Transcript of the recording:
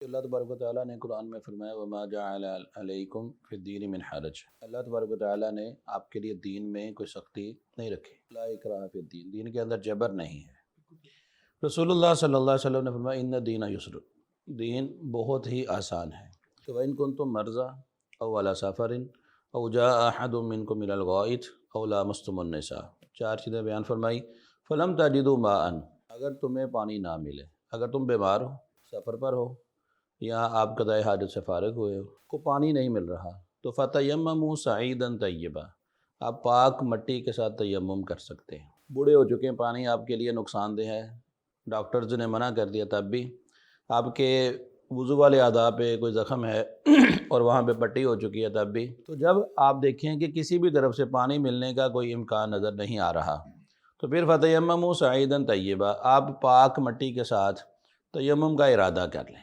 अल्लाह तबारक व तआला ने कुरान में फरमाया वमा जअल अलैकुम फिद्दीन मिन हरज। अल्लाह तबारक व तआला ने आपके लिए दीन में कोई सख्ती नहीं रखी। ला इकराह फिद्दीन, दीन के अंदर जबर नहीं है। रसूलुल्लाह सल्लल्लाहु अलैहि वसल्लम ने फरमाया इन्न दीन युस्र, दीन बहुत ही आसान है। तो वइन कुंतुम मर्ज़ा औ अला सफ़रिन औ जाअ अहदुम मिनकुम मिनल गाइत औ लामस्तुमुन निसा, चार चीज़ें बयान फरमाई। फ़लम तजिदू माअन, अगर तुम्हें पानी ना मिले, अगर तुम बीमार हो, सफ़र पर हो या आप क़ज़ाए हाजत से फ़ारिग हुए हो, को पानी नहीं मिल रहा, तो फ़तयम्ममू सईदन तय्यबा, आप पाक मट्टी के साथ तयम्मुम कर सकते हैं। बूढ़े हो चुके हैं, पानी आपके लिए नुकसानदेह है, डॉक्टर्स ने मना कर दिया, तब भी आपके वुज़ू वाले आदा पे कोई ज़ख़म है और वहाँ पे पट्टी हो चुकी है, तब भी, तो जब आप देखें कि किसी भी तरफ से पानी मिलने का कोई इम्कान नज़र नहीं आ रहा, तो फिर फ़तयम्ममू सईदन तय्यबा, आप पाक मट्टी के साथ तयम्मुम का इरादा कर लें।